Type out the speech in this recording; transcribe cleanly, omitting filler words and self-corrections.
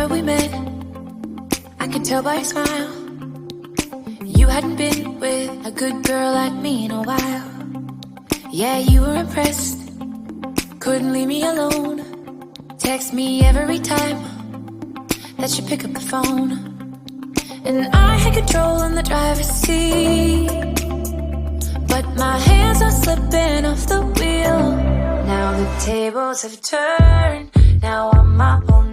summer we met, I could tell by your smile you hadn't been with a good girl like me in a while. Yeah, you were impressed, couldn't leave me alone. Text me every time that you pick up the phone. And I had control in the driver's seat, but my hands are slipping off the wheel. Now the tables have turned, now I'm my own